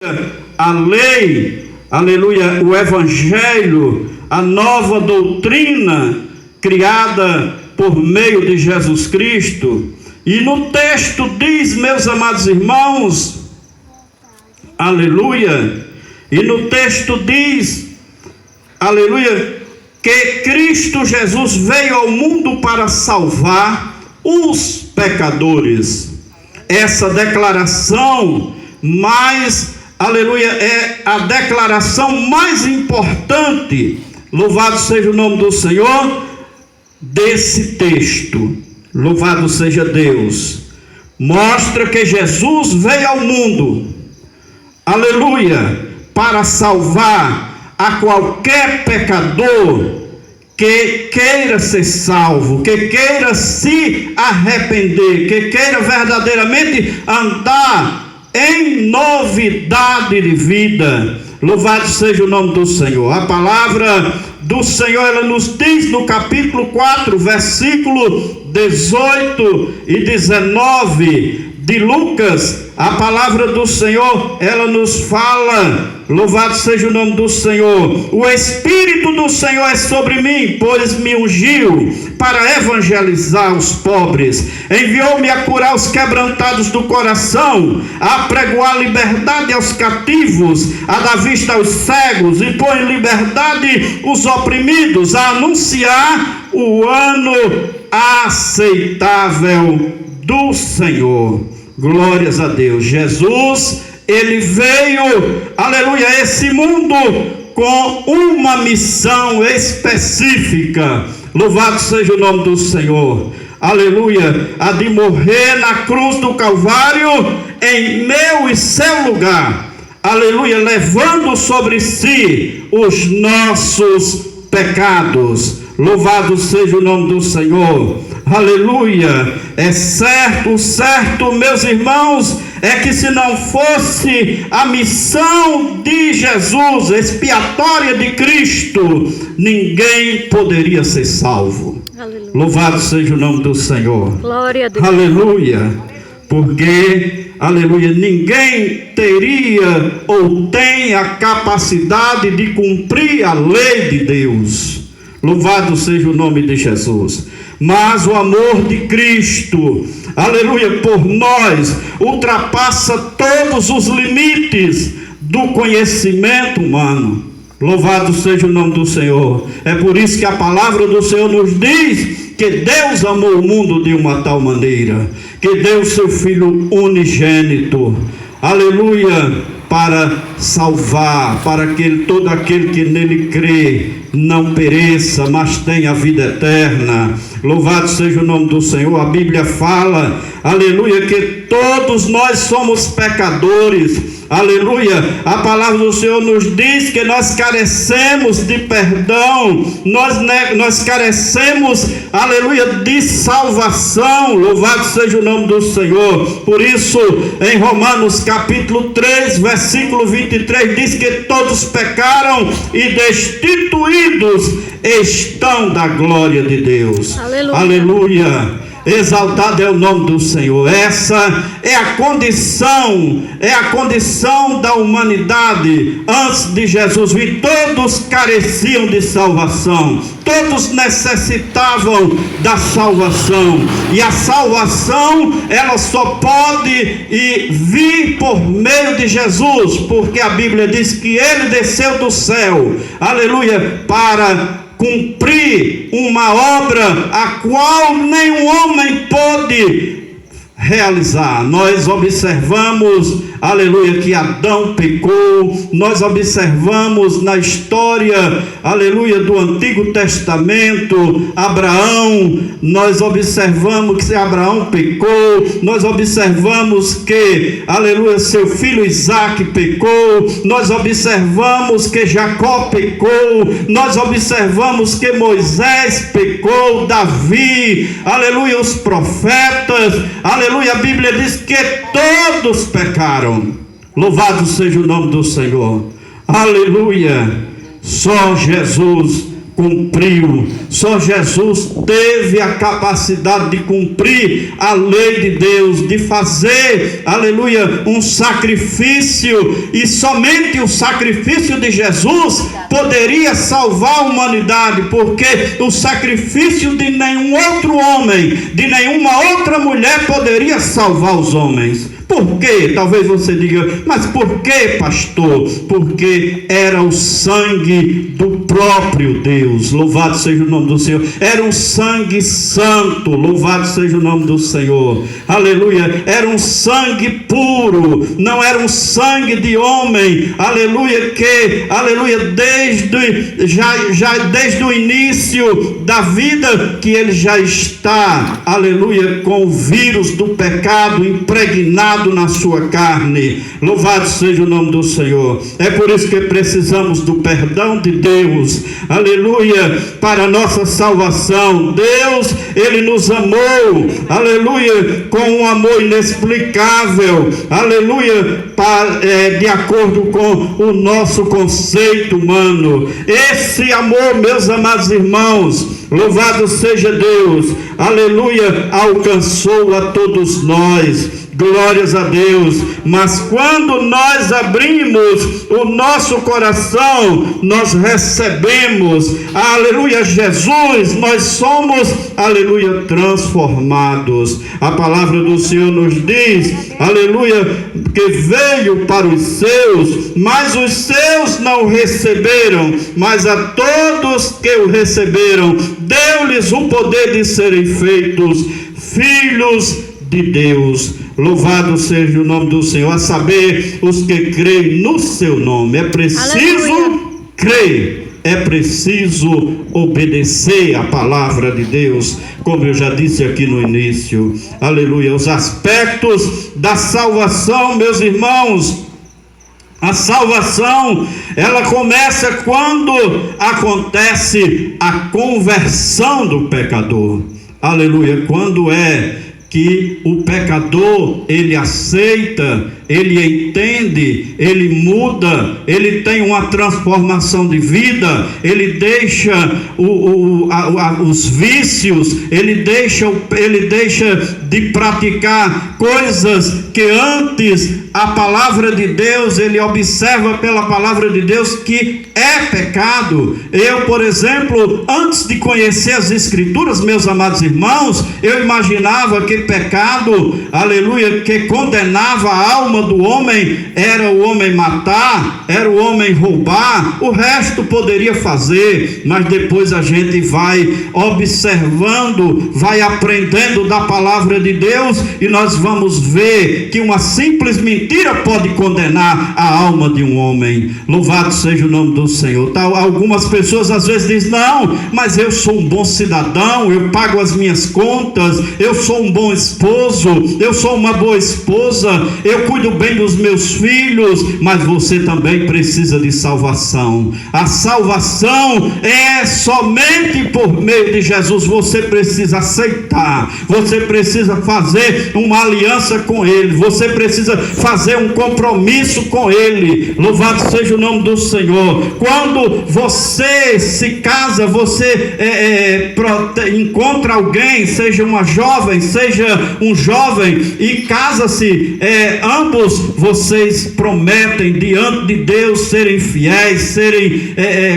A lei, aleluia, o evangelho, a nova doutrina criada por meio de Jesus Cristo. E no texto diz, meus amados irmãos, aleluia, e no texto diz, aleluia, que Cristo Jesus veio ao mundo para salvar os pecadores. Essa declaração mais, aleluia, é a declaração mais importante, louvado seja o nome do Senhor, desse texto. Louvado seja Deus. Mostra que Jesus veio ao mundo, aleluia, para salvar a qualquer pecador que queira ser salvo, que queira se arrepender, que queira verdadeiramente andar em novidade de vida. Louvado seja o nome do Senhor. A palavra do Senhor, ela nos diz no capítulo 4, versículo 18 e 19 de Lucas, a palavra do Senhor, ela nos fala, louvado seja o nome do Senhor: o Espírito do Senhor é sobre mim, pois me ungiu para evangelizar os pobres, enviou-me a curar os quebrantados do coração, a pregoar liberdade aos cativos, a dar vista aos cegos, e pôr em liberdade os oprimidos, a anunciar o ano aceitável do Senhor. Glórias a Deus. Jesus, ele veio, aleluia, a esse mundo com uma missão específica. Louvado seja o nome do Senhor. Aleluia, a de morrer na cruz do Calvário em meu e seu lugar. Aleluia, levando sobre si os nossos pecados. Louvado seja o nome do Senhor. Aleluia. É certo, meus irmãos, é que se não fosse a missão de Jesus, expiatória de Cristo, ninguém poderia ser salvo. Aleluia. Louvado seja o nome do Senhor. Glória a Deus. Aleluia. Porque, aleluia, ninguém teria ou tem a capacidade de cumprir a lei de Deus. Louvado seja o nome de Jesus. Mas o amor de Cristo, aleluia, por nós, ultrapassa todos os limites do conhecimento humano. Louvado seja o nome do Senhor. É por isso que a palavra do Senhor nos diz que Deus amou o mundo de uma tal maneira, que deu seu Filho unigênito, aleluia, para salvar, para que todo aquele que nele crê não pereça, mas tenha a vida eterna. Louvado seja o nome do Senhor. A Bíblia fala, aleluia, que todos nós somos pecadores. Aleluia, a palavra do Senhor nos diz que nós carecemos de perdão, nós carecemos, aleluia, de salvação. Louvado seja o nome do Senhor. Por isso, em Romanos capítulo 3, versículo 23, diz que todos pecaram e destituídos estão da glória de Deus. Aleluia. Aleluia. Exaltado é o nome do Senhor. Essa é a condição da humanidade antes de Jesus vir. Todos careciam de salvação, todos necessitavam da salvação, e a salvação, ela só pode vir por meio de Jesus, porque a Bíblia diz que ele desceu do céu, aleluia, para cumprir uma obra a qual nenhum homem pôde realizar. Nós observamos, aleluia, que Adão pecou. Nós observamos na história, aleluia, do Antigo Testamento, Abraão, nós observamos que Abraão pecou. Nós observamos que, aleluia, seu filho Isaac pecou. Nós observamos que Jacó pecou. Nós observamos que Moisés pecou, Davi, aleluia, os profetas, aleluia, a Bíblia diz que todos pecaram. Louvado seja o nome do Senhor. Aleluia. Só Jesus cumpriu. Só Jesus teve a capacidade de cumprir a lei de Deus, de fazer, aleluia, um sacrifício, e somente o sacrifício de Jesus poderia salvar a humanidade, porque o sacrifício de nenhum outro homem, de nenhuma outra mulher poderia salvar os homens. Por quê? Talvez você diga, mas por que, pastor? Porque era o sangue do próprio Deus, louvado seja o nome do Senhor. Era um sangue santo, louvado seja o nome do Senhor, aleluia. Era um sangue puro, não era um sangue de homem, aleluia, que, aleluia, desde o início da vida, que ele já está, aleluia, com o vírus do pecado impregnado na sua carne. Louvado seja o nome do Senhor. É por isso que precisamos do perdão de Deus, aleluia, para a nossa salvação. Deus, ele nos amou, aleluia, com um amor inexplicável, aleluia, de acordo com o nosso conceito humano. Esse amor, meus amados irmãos, louvado seja Deus, aleluia, alcançou a todos nós. Glórias a Deus. Mas quando nós abrimos o nosso coração, nós recebemos, aleluia, Jesus, nós somos, aleluia, transformados. A palavra do Senhor nos diz, aleluia, que veio para os seus, mas os seus não receberam, mas a todos que o receberam, deu-lhes o poder de serem feitos filhos de Deus. Louvado seja o nome do Senhor, a saber, os que creem no seu nome. É preciso crer, é preciso obedecer a palavra de Deus, como eu já disse aqui no início, aleluia. Os aspectos da salvação, meus irmãos, a salvação, ela começa quando acontece a conversão do pecador, aleluia, quando é que o pecador, ele aceita, ele entende, ele muda, ele tem uma transformação de vida, ele deixa os vícios, ele deixa de praticar coisas que antes a palavra de Deus, ele observa pela palavra de Deus que é pecado. Eu, por exemplo, antes de conhecer as Escrituras, meus amados irmãos, eu imaginava que pecado, aleluia, que condenava a alma do homem, era o homem matar, era o homem roubar, o resto poderia fazer, mas depois a gente vai observando, vai aprendendo da palavra de Deus, e nós vamos ver que uma simples mentira pode condenar a alma de um homem. Louvado seja o nome do Senhor. Algumas pessoas às vezes dizem, não, mas eu sou um bom cidadão, eu pago as minhas contas, eu sou um bom esposo, eu sou uma boa esposa, eu cuido bem dos meus filhos. Mas você também precisa de salvação. A salvação é somente por meio de Jesus. Você precisa aceitar, você precisa fazer uma aliança com Ele, você precisa fazer um compromisso com Ele. Louvado seja o nome do Senhor. Quando você se casa, você encontra alguém, seja uma jovem, seja um jovem, e casa-se, ambos vocês prometem diante de Deus serem fiéis, serem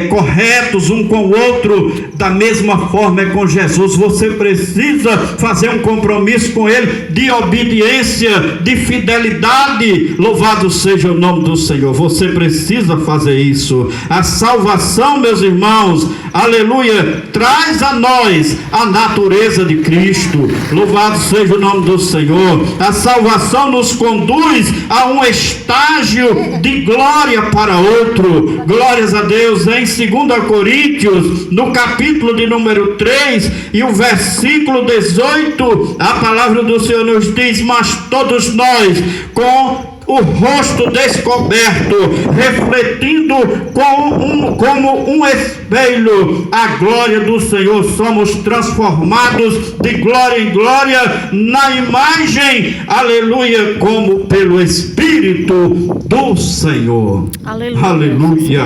corretos um com o outro. Da mesma forma é com Jesus. Você precisa fazer um compromisso com Ele de obediência, de fidelidade. Louvado seja o nome do Senhor. Você precisa fazer isso. A salvação, meus irmãos, aleluia, traz a nós a natureza de Cristo. Louvado seja o nome do Senhor. A salvação nos conduz a um estágio de glória para outro. Glórias a Deus. Em 2 Coríntios, no capítulo de número 3 e o versículo 18, a palavra do Senhor nos diz: mas todos nós, com o rosto descoberto, refletindo como um espelho a glória do Senhor, somos transformados de glória em glória na imagem, aleluia, como pelo Espírito do Senhor. Aleluia. Aleluia.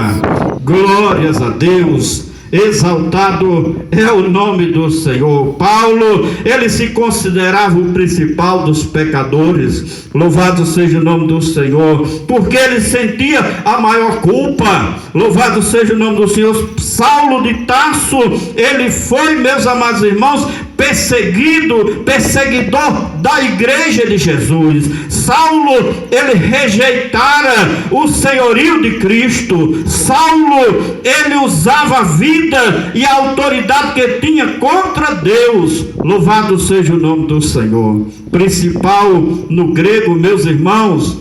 Glórias a Deus. exaltado é o nome do Senhor. Paulo, ele se considerava o principal dos pecadores. Louvado seja o nome do Senhor, porque ele sentia a maior culpa. Louvado seja o nome do Senhor. Saulo de Tarso, ele foi, meus amados irmãos, perseguidor da igreja de Jesus. Saulo, ele rejeitara o senhorio de Cristo. Saulo, ele usava a vida e a autoridade que tinha contra Deus. Louvado seja o nome do Senhor. Principal no grego, meus irmãos,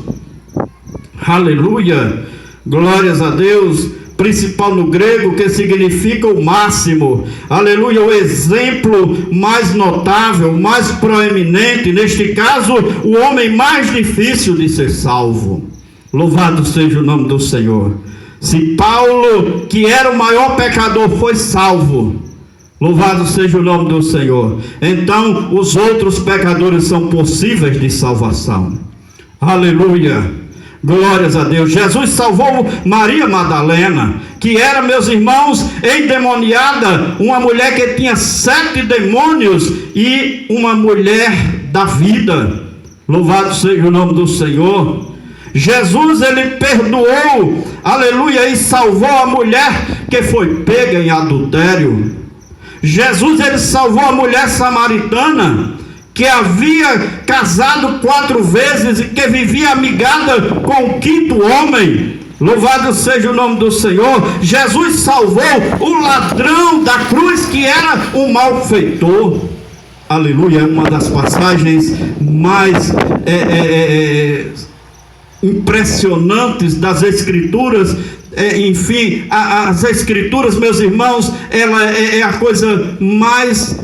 aleluia, glórias a Deus. Principal no grego, que significa o máximo, aleluia, o exemplo mais notável, mais proeminente, neste caso, o homem mais difícil de ser salvo. Louvado seja o nome do Senhor. Se Paulo, que era o maior pecador, foi salvo, louvado seja o nome do Senhor, então os outros pecadores são possíveis de salvação. Aleluia. Glórias a Deus. Jesus salvou Maria Madalena, que era, meus irmãos, endemoniada, uma mulher que tinha 7 demônios e uma mulher da vida. Louvado seja o nome do Senhor. Jesus, ele perdoou, aleluia, e salvou a mulher que foi pega em adultério. Jesus, ele salvou a mulher samaritana, que havia casado 4 vezes e que vivia amigada com o 5º homem. Louvado seja o nome do Senhor. Jesus salvou o ladrão da cruz, que era um malfeitor. Aleluia, é uma das passagens mais impressionantes das Escrituras. Enfim, as Escrituras, meus irmãos, ela é a coisa mais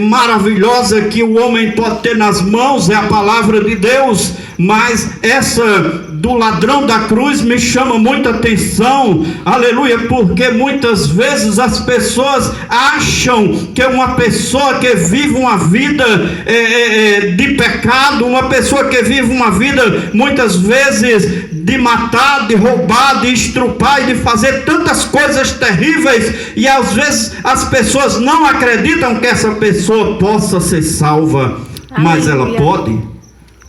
maravilhosa que o homem pode ter nas mãos, é a palavra de Deus. Mas essa do ladrão da cruz me chama muita atenção, aleluia, porque muitas vezes as pessoas acham que uma pessoa que vive uma vida de pecado, uma pessoa que vive uma vida muitas vezes de matar, de roubar, de estrupar e de fazer tantas coisas terríveis, e às vezes as pessoas não acreditam que essa pessoa possa ser salva. Mas ela pode.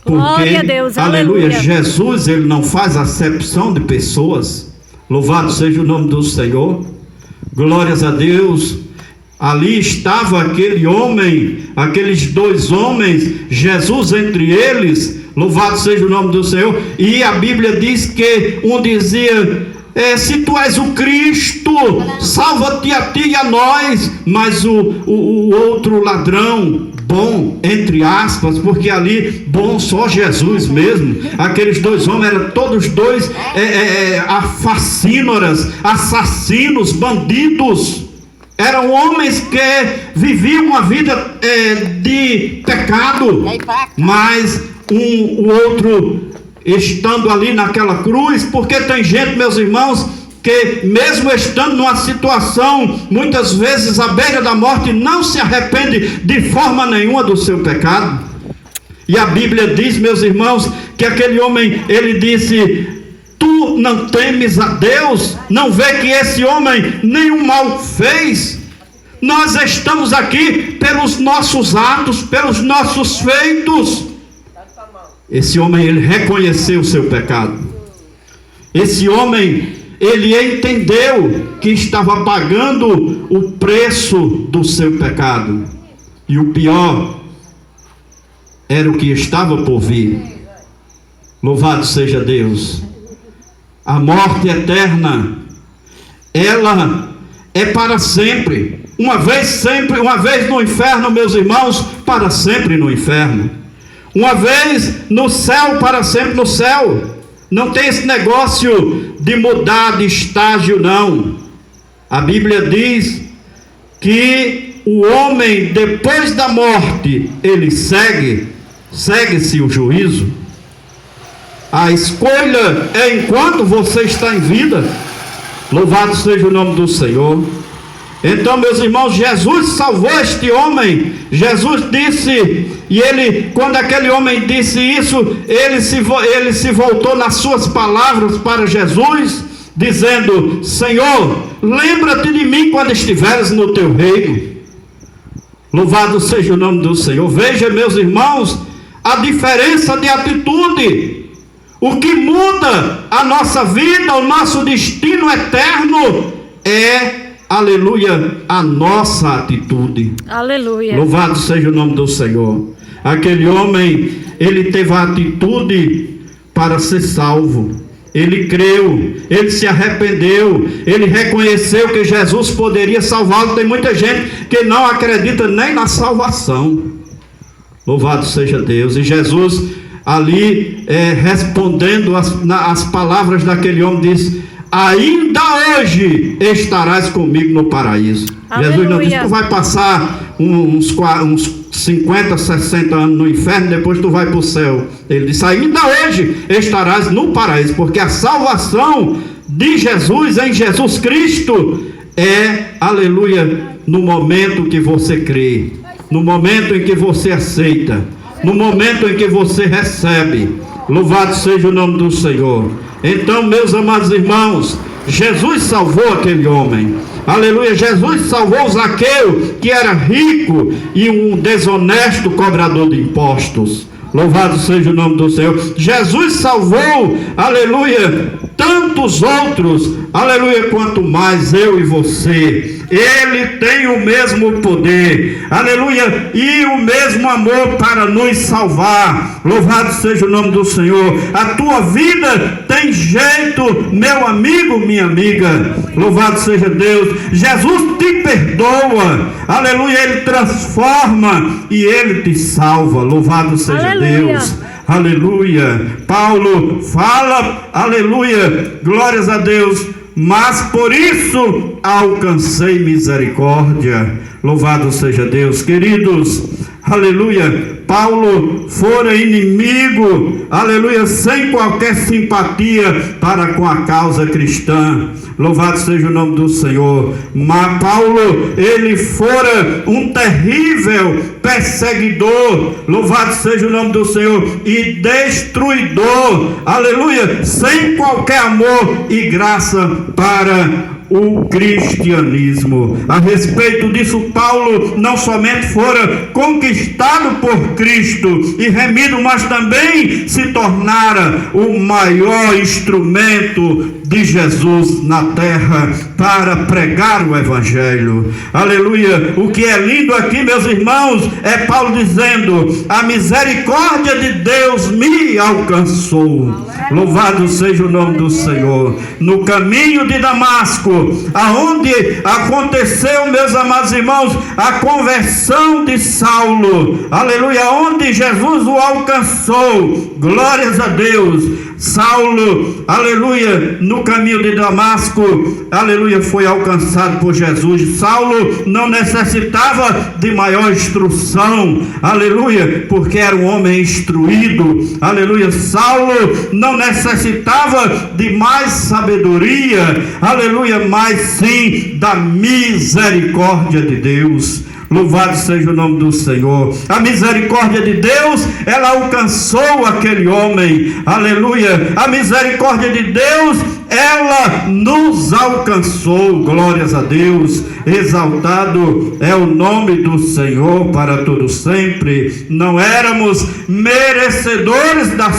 Porque, glória a Deus, aleluia, Jesus, ele não faz acepção de pessoas. Louvado seja o nome do Senhor. Glórias a Deus. Ali estava aquele homem, aqueles 2 homens, Jesus entre eles. Louvado seja o nome do Senhor. E a Bíblia diz que um dizia: se tu és o Cristo, salva-te a ti e a nós. Mas o outro ladrão, bom, entre aspas, porque ali bom só Jesus mesmo, aqueles 2 homens eram todos 2 facínoras, assassinos, bandidos, eram homens que viviam uma vida de pecado. Mas o outro estando ali naquela cruz, porque tem gente, meus irmãos, que mesmo estando numa situação muitas vezes à beira da morte, não se arrepende de forma nenhuma do seu pecado. E a Bíblia diz, meus irmãos, que aquele homem, ele disse: tu não temes a Deus? Não vê que esse homem nenhum mal fez? Nós estamos aqui pelos nossos atos, pelos nossos feitos. Esse homem, ele reconheceu o seu pecado. Esse homem, ele entendeu que estava pagando o preço do seu pecado. E o pior era o que estava por vir. Louvado seja Deus. A morte eterna, ela é para sempre. Uma vez no inferno, meus irmãos, para sempre no inferno. Uma vez no céu, para sempre no céu. Não tem esse negócio de mudar de estágio, não. A Bíblia diz que o homem, depois da morte, ele segue-se o juízo. A escolha é enquanto você está em vida. Louvado seja o nome do Senhor. Então, meus irmãos, Jesus salvou este homem. Jesus disse, e ele, quando aquele homem disse isso, ele se voltou nas suas palavras para Jesus dizendo: Senhor, lembra-te de mim quando estiveres no teu reino. Louvado seja o nome do Senhor. Veja, meus irmãos, a diferença de atitude. O que muda a nossa vida, o nosso destino eterno é, aleluia, a nossa atitude. Aleluia. Louvado seja o nome do Senhor. Aquele homem, ele teve a atitude para ser salvo. Ele creu, ele se arrependeu, ele reconheceu que Jesus poderia salvá-lo. Tem muita gente que não acredita nem na salvação. Louvado seja Deus. E Jesus ali respondendo as palavras daquele homem, diz: ainda hoje estarás comigo no paraíso. Aleluia. Jesus não disse: tu vai passar uns 50, 60 anos no inferno, depois tu vai para o céu. Ele disse: ainda hoje estarás no paraíso, porque a salvação de Jesus em Jesus Cristo é, aleluia, no momento que você crê, no momento em que você aceita, no momento em que você recebe. Louvado seja o nome do Senhor. Então, meus amados irmãos, Jesus salvou aquele homem. Aleluia. Jesus salvou Zaqueu, que era rico e um desonesto cobrador de impostos. Louvado seja o nome do Senhor. Jesus salvou, aleluia, tantos outros, aleluia, quanto mais eu e você. Ele tem o mesmo poder, aleluia, e o mesmo amor para nos salvar. Louvado seja o nome do Senhor. A tua vida tem jeito, meu amigo, minha amiga. Louvado seja Deus. Jesus te perdoa, aleluia, ele transforma e ele te salva. Louvado seja aleluia. Deus. Aleluia. Paulo fala, aleluia, glórias a Deus: mas por isso alcancei misericórdia. Louvado seja Deus. Queridos, aleluia, Paulo fora inimigo, aleluia, sem qualquer simpatia para com a causa cristã. Louvado seja o nome do Senhor. Mas Paulo, ele fora um terrível perseguidor, louvado seja o nome do Senhor, e destruidor, aleluia, sem qualquer amor e graça para o cristianismo. A respeito disso, Paulo não somente fora conquistado por Cristo e remido, mas também se tornara o maior instrumento de Jesus na terra para pregar o evangelho. Aleluia. O que é lindo aqui, meus irmãos, é Paulo dizendo: a misericórdia de Deus me alcançou. Louvado seja o nome do Senhor. No caminho de Damasco, aonde aconteceu, meus amados irmãos, a conversão de Saulo, aleluia, onde Jesus o alcançou, glórias a Deus. Saulo, aleluia, no caminho de Damasco, aleluia, foi alcançado por Jesus. Saulo não necessitava de maior instrução, aleluia, porque era um homem instruído, aleluia. Saulo não necessitava de mais sabedoria, aleluia, mas sim da misericórdia de Deus. Louvado seja o nome do Senhor. A misericórdia de Deus, ela alcançou aquele homem, aleluia. A misericórdia de Deus, ela nos alcançou, glórias a Deus. Exaltado é o nome do Senhor para todo sempre. Não éramos merecedores da